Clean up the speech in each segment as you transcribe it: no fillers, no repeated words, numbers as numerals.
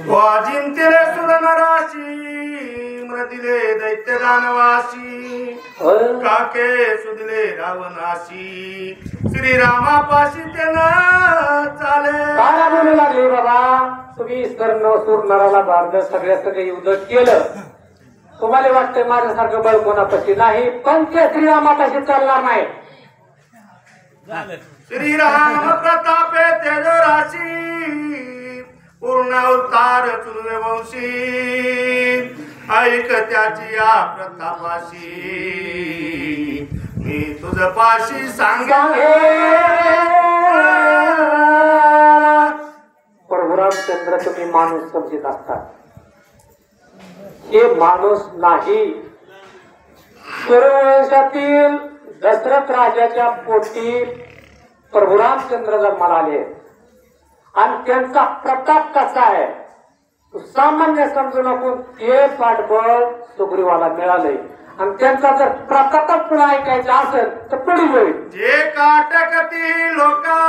वाजिंतिरे सुरनराशी मृदिले दैत्य दानवासी काके सुदिले रावणाशी श्रीरामापाशी त्यानं चाले. काय बोलू लागले बाबा तुम्ही सूर नराला भारत सगळ्या सगळे युद्ध केलं. तुम्हाला वाटतंय माझ्यासारखं बळ कोणापाशी नाही पण ते श्रीरामापाशी चालणार नाही. श्रीराम प्रतापे तेज राशी पूर्ण अवतार चुलवे वंशी ऐक त्याची या प्रतापाशी मी तुझ पाशी सांगे. प्रभू रामचंद्र तुम्ही माणूस समजित असतात हे माणूस नाही. सूर्यवंशातील दशरथ राजाच्या पोटी प्रभू रामचंद्र जन्माला आले आणि त्यांचा प्रताप कसा आहे सामान्य समजू नको. ते पाठबळ सुग्रीवाला मिळालंय आणि त्यांचा जर प्रताप पुढे ऐकायचा असेल तर पुढे होईल. जे काटकती लोका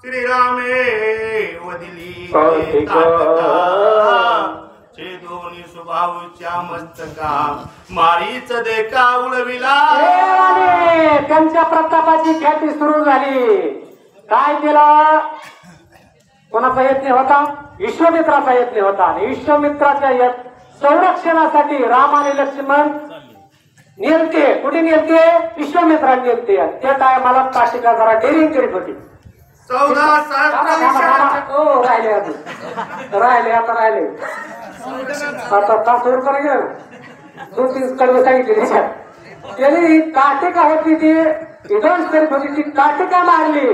श्रीरामे वदिली दोन्ही स्वभावच्या मस्तका मारीच देखा उडविला. त्यांच्या प्रतापाची ख्याती सुरू झाली. काय केलं कोणाचा यत्न होता विश्वामित्राचा यत्न होता आणि विश्वामित्राच्या संरक्षणासाठी राम आणि लक्ष्मण नेलते. कुठे नेलते विश्वामित्रा नेलते. त्या टायमाला काशिका जरा डेअरिंग करीत होती. 14 राहिले आता तासवर करा 2-3 कडवे सांगितले त्याच्यात. त्याने काटिका होती ती विध्वंस करीत होती. ती काटिका मारली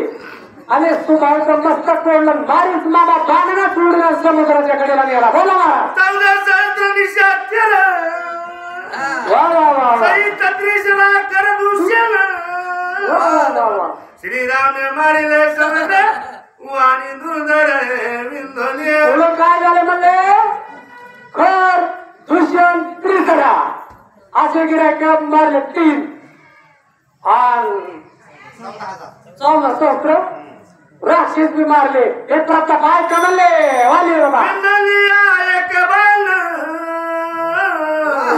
आणि सुभाचं मस्तक तोडलं. बारीच मामा बाणाला सोडून समुद्राच्या कडेला नेला. बोला महाराज. श्रीराम मारिले समुद्र आणि दुर्धर विंधले. काय झाले म्हणले खर दुष्यंत त्रिसरा असे गिरायक मारले 3 आणि 14 सहस्त्र राक्षस बी मारले. हे प्रताप ऐका म्हणले वाली बाबा एक बाण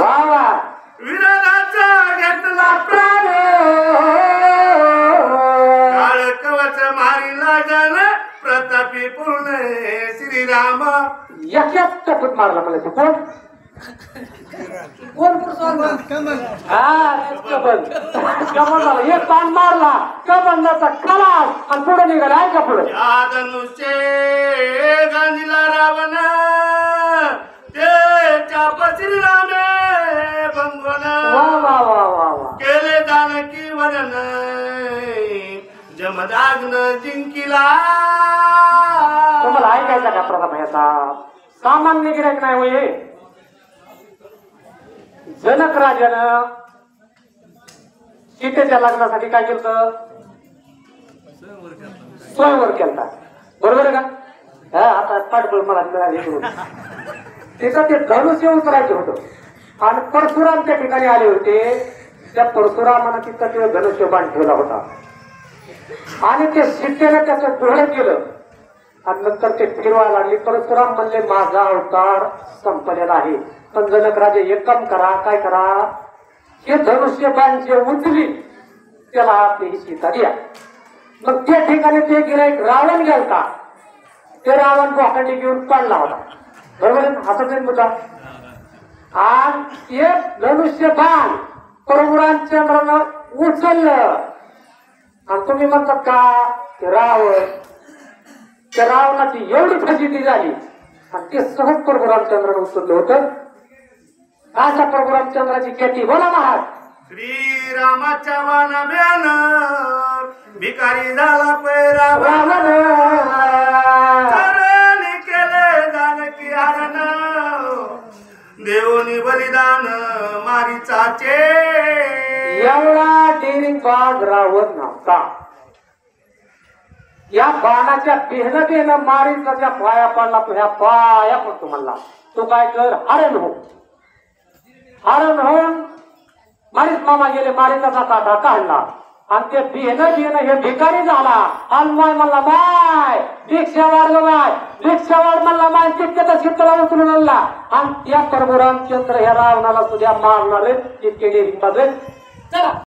वा वा विरोधाचा घेतला प्राण काळ कवच मारिला जन प्रतापी पूर्ण श्रीराम. याच्यात टपूट मारला मला ते कोण कमल झाला. एक पान मारला कबंदाचा खलास आणि पुढे निघाला. ऐका पुढे या धनुष्ये गांधीला रावण त्याच्या श्रीरामे बंधन वा वा वा वा वा केले जानकी वदन जमदाग्न जिंकिला. तुम्हाला ऐकायचा का प्रताप ह्याचा सामान्य गिरायक नाही होय. जनक राजानं सीतेच्या लग्नासाठी काय केलं स्वयंवर केलता. बरोबर आहे का. आता पाठबळ मला मिळाले तिथं ते धनुष्य उतरायचं होतं आणि परशुराम त्या ठिकाणी आले होते. त्या परशुरामानं तिथं ते धनुष्य बाण ठेवला होता आणि ते सीतेनं त्याचं डोळं केलं आणि नंतर ते फिरवायला लागली. परशुराम म्हणले माझा अवतार संपलेला आहे पण जनक राजे एक काम करा. काय करा हे धनुष्य बाण जे उचली त्याला आपली सीता द्या. मग त्या ठिकाणी ते गिराईक रावण गेलता. ते रावण बोकांडी घेऊन पडला होता. बरोबर आहे असं नाही मुद्दा. आणि ते धनुष्य बाण प्रभू रामचंद्रानं उचललं आणि तुम्ही म्हणतात का ते रावण त्या रावणाची एवढी फजिती झाली आणि ते सहज प्रभू रामचंद्रानं उचललं होतं. अशा प्रभू रामचंद्राची ख्याती बोला महाराज. श्रीरामाच्या वानव्यान भिकारी झाला पैरावण केले जानकी हरण देवनी बलिदान मारीचाचे. एवढा डेअरिंग बाज रावण नव्हता. या बाणाच्या बेहनं मारीचा पाया पडला. तो ह्या पाया पडतो म्हणला तो काय कर हरण होऊन मारीच मामा गेले. मारीचा काढला आणि ते बिहन हे भिकारी झाला आणि माय म्हणला माय भिक्षा वाढ माय भिक्षा वाढ म्हणला माय तितक्याचा शितळा उचलून आणला आणि त्या प्रभू रामचंद्र ह्या रावणाला सुद्धा मारणार इतके चला